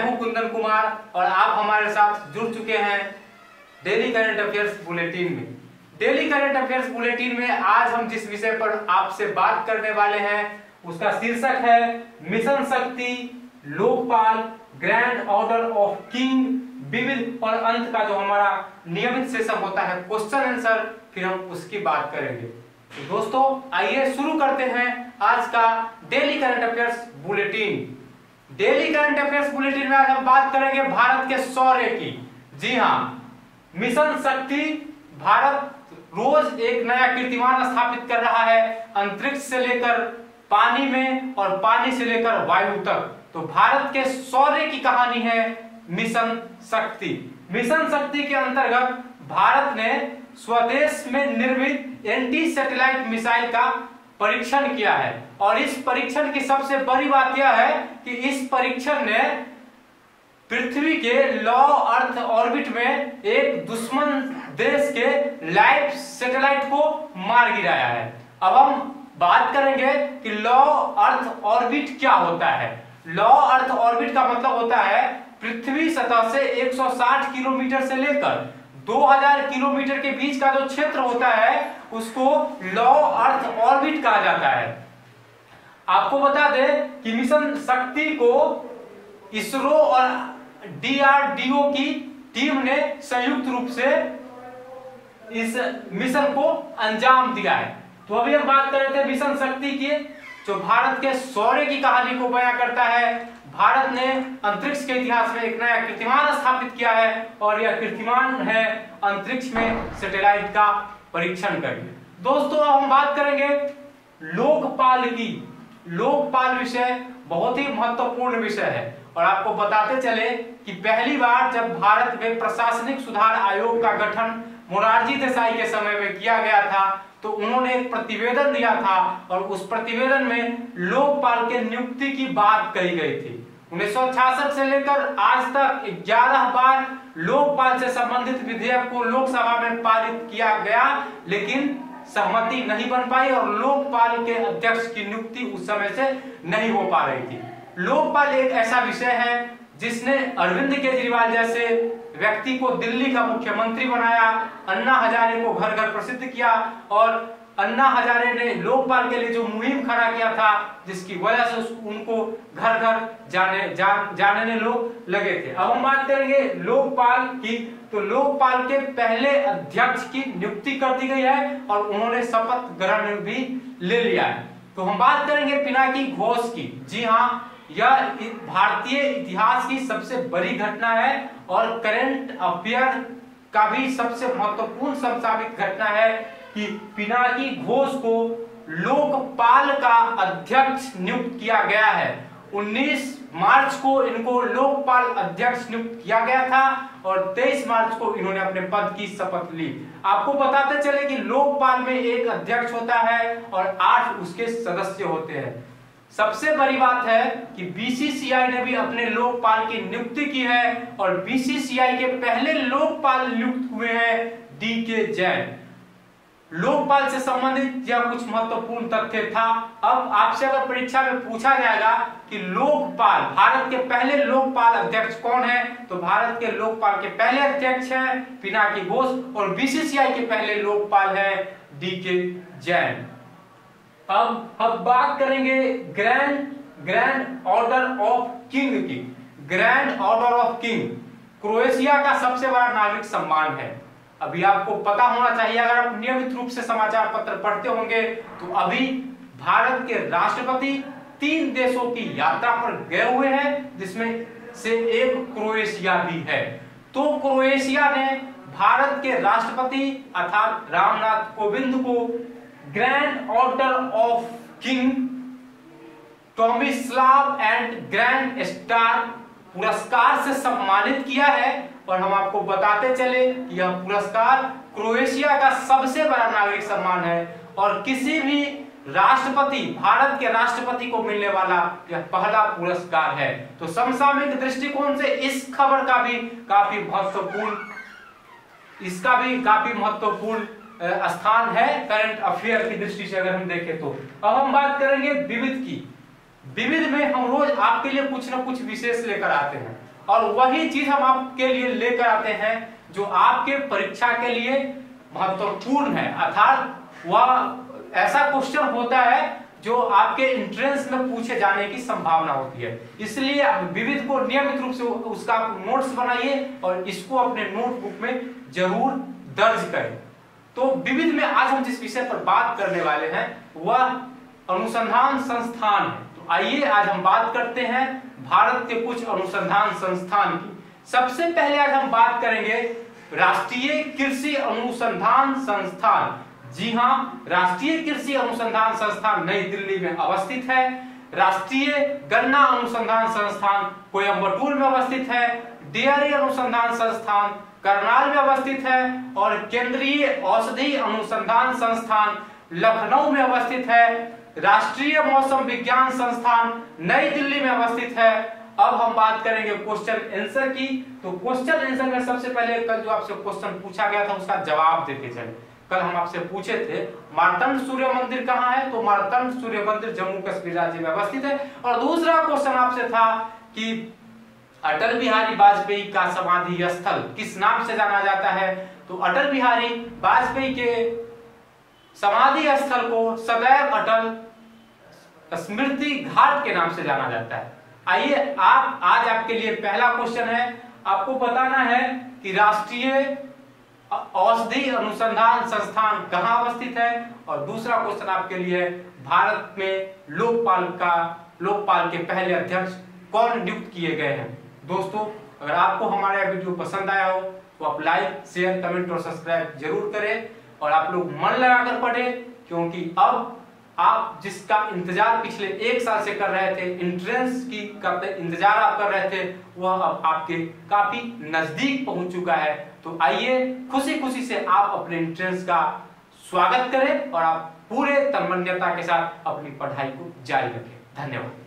हूं कुंदन कुमार और आप हमारे साथ जुड़ चुके हैं डेली करंट अफेयर्स बुलेटिन में। डेली करंट अफेयर्स बुलेटिन में आज हम जिस विषय पर आपसे बात करने वाले हैं उसका शीर्षक है मिशन शक्ति, Lokpal, grand order of king, विविध और अंत का जो हमारा नियमित सेशन होता है क्वेश्चन आंसर, फिर हम उसकी बात करेंगे। तो दोस्तों आइए शुरू करते हैं आज का daily current affairs bulletin. Daily current affairs bulletin में आज हम बात करेंगे भारत के शौर्य की। जी हां, मिशन शक्ति, भारत रोज एक नया कीर्तिमान स्थापित कर रहा है, अंतरिक्ष से लेकर पानी में और पानी से लेकर वायु तक। तो भारत के शौर्य की कहानी है मिशन शक्ति। मिशन शक्ति के अंतर्गत भारत ने स्वदेश में निर्मित एंटी सैटेलाइट मिसाइल का परीक्षण किया है और इस परीक्षण की सबसे बड़ी बात यह है कि इस परीक्षण ने पृथ्वी के लो अर्थ ऑर्बिट में एक दुश्मन देश के लाइव सैटेलाइट को मार गिराया है। अब हम बात करेंगे कि लो अर्थ ऑर्बिट क्या होता है। लो अर्थ ऑर्बिट का मतलब होता है पृथ्वी सतह से 160 किलोमीटर से लेकर 2000 किलोमीटर के बीच का जो क्षेत्र होता है उसको लो अर्थ ऑर्बिट कहा जाता है। आपको बता दें कि मिशन शक्ति को इसरो और DRDO की टीम ने संयुक्त रूप से इस मिशन को अंजाम दिया है। तो अभी हम बात कर रहे थे मिशन शक्ति की, जो भारत के शौर्य की कहानी को बयां करता है। भारत ने अंतरिक्ष के इतिहास में एक नया कीर्तिमान स्थापित किया है और यह कीर्तिमान है अंतरिक्ष में सैटेलाइट का परीक्षण करके। दोस्तों अब हम बात करेंगे लोकपाल की। लोकपाल विषय बहुत ही महत्वपूर्ण विषय है और आपको बताते चले कि पहली बार जब भारत में प्रशासनिक सुधार आयोग का गठन मोरारजी देसाई के समय में किया गया था तो उन्होंने एक प्रतिवेदन दिया था और उस प्रतिवेदन में लोकपाल के नियुक्ति की बात कही गई थी। 1966 से लेकर आज तक 11 बार लोकपाल से संबंधित विधेयक को लोकसभा में पारित किया गया, लेकिन सहमति नहीं बन पाई और लोकपाल के अध्यक्ष की नियुक्ति उस समय से नहीं हो पा रही थी। लोकपाल एक ऐसा विषय है जिसने अरविंद केजरीवाल जैसे व्यक्ति को दिल्ली का मुख्यमंत्री बनाया, अन्ना हजारे को घर घर प्रसिद्ध किया और अन्ना हजारे ने लोकपाल के लिए जो मुहिम खड़ा किया था जिसकी वजह से उनको घर घर जाने लोग लगे थे। अब हम बात करेंगे लोकपाल की। तो लोकपाल के पहले अध्यक्ष की नियुक्ति कर दी गई है और उन्होंने शपथ ग्रहण भी ले लिया है। तो हम बात करेंगे पिनाकी घोष की। जी हाँ, यह भारतीय इतिहास की सबसे बड़ी घटना है और करंट अफेयर का भी सबसे महत्वपूर्ण संसाधित घटना है कि पिनाकी घोष को लोकपाल का अध्यक्ष नियुक्त किया गया है। 19 मार्च को इनको लोकपाल अध्यक्ष नियुक्त किया गया था और 23 मार्च को इन्होंने अपने पद की शपथ ली। आपको बताते चले कि लोकपाल में एक अध्यक्ष होता है और 8 उसके सदस्य होते हैं। सबसे बड़ी बात है कि BCCI ने भी अपने लोकपाल की नियुक्ति की है और BCCI के पहले लोकपाल नियुक्त हुए हैं DK जैन। लोकपाल से संबंधित यह कुछ महत्वपूर्ण तथ्य था। अब आपसे अगर परीक्षा में पूछा जाएगा कि लोकपाल, भारत के पहले लोकपाल अध्यक्ष कौन है, तो भारत के लोकपाल के पहले अध्यक्ष है पिनाकी घोष और BCCI के पहले लोकपाल है DK जैन। अब हम बात करेंगे ग्रैंड ऑर्डर ऑफ किंग की। Grand order of king Croatia का सबसे बड़ा नागरिक सम्मान है। अभी आपको पता होना चाहिए, अगर आप नियमित रूप से समाचार पत्र पढ़ते होंगे तो अभी भारत के राष्ट्रपति 3 देशों की यात्रा पर गए हुए हैं जिसमें से एक क्रोएशिया भी है। तो क्रोएशिया ने भारत के राष्ट्रपति अर्थात रामनाथ कोविंद को grand order of King Tomislav and grand star पुरस्कार से सम्मानित किया है और हम आपको बताते चले कि यह पुरस्कार क्रोएशिया का सबसे बड़ा नागरिक सम्मान है और किसी भी राष्ट्रपति, भारत के राष्ट्रपति को मिलने वाला यह पहला पुरस्कार है। तो समसामयिक दृष्टिकोण से इस खबर का भी काफी महत्वपूर्ण स्थान है करंट अफेयर की दृष्टि से अगर हम देखें तो। अब हम बात करेंगे विविध की। विविध में हम रोज आपके लिए कुछ न कुछ विशेष लेकर आते हैं और वही चीज हम आपके लिए लेकर आते हैं जो आपके परीक्षा के लिए महत्वपूर्ण है, अर्थात वह ऐसा क्वेश्चन होता है जो आपके एंट्रेंस में पूछे जाने की संभावना होती है। इसलिए आप विविध को नियमित रूप से उसका नोट्स बनाइए और इसको अपने नोटबुक में जरूर दर्ज करें। तो विविध में आज हम जिस विषय पर बात करने वाले हैं वह अनुसंधान संस्थान है। तो आइए आज हम बात करते हैं भारत के कुछ अनुसंधान संस्थान की। सबसे पहले आज हम बात करेंगे राष्ट्रीय कृषि अनुसंधान संस्थान। जी हाँ, राष्ट्रीय कृषि अनुसंधान संस्थान नई दिल्ली में अवस्थित है। राष्ट्रीय गन्ना अनुसंधान संस्थान कोयंबटूर में अवस्थित है। डेयरी अनुसंधान संस्थान करनाल में अवस्थित है और केंद्रीय औषधि अनुसंधान संस्थान लखनऊ में अवस्थित है। राष्ट्रीय मौसम विज्ञान संस्थान नई दिल्ली में अवस्थित है। अब हम बात करेंगे क्वेश्चन आंसर की। तो क्वेश्चन आंसर में सबसे पहले कल जो आपसे क्वेश्चन पूछा गया था उसका जवाब देते चले। कल हम आपसे पूछे थे मार्तंड सूर्य मंदिर कहाँ है, तो मार्तंड सूर्य मंदिर जम्मू कश्मीर राज्य में अवस्थित है। और दूसरा क्वेश्चन आपसे था कि अटल बिहारी वाजपेयी का समाधि स्थल किस नाम से जाना जाता है, तो अटल बिहारी वाजपेयी के समाधि स्थल को सदैव अटल स्मृति घाट के नाम से जाना जाता है। आइए आज आपके लिए पहला क्वेश्चन है, आपको बताना है कि राष्ट्रीय औषधि अनुसंधान संस्थान कहां अवस्थित है। और दूसरा क्वेश्चन आपके लिए भारत में लोकपाल के पहले अध्यक्ष कौन नियुक्त किए गए हैं। दोस्तों, अगर आपको हमारा वीडियो पसंद आया हो तो आप लाइक, शेयर, कमेंट और सब्सक्राइब जरूर करें और आप लोग मन लगाकर पढ़ें, क्योंकि अब आप जिसका इंतजार पिछले 1 साल से कर रहे थे, एंट्रेंस की इंतजार आप कर रहे थे, वह अब आपके काफी नजदीक पहुंच चुका है। तो आइए खुशी खुशी से आप अपने एंट्रेंस का स्वागत करें और आप पूरे तन्मयता के साथ अपनी पढ़ाई को जारी रखें। धन्यवाद।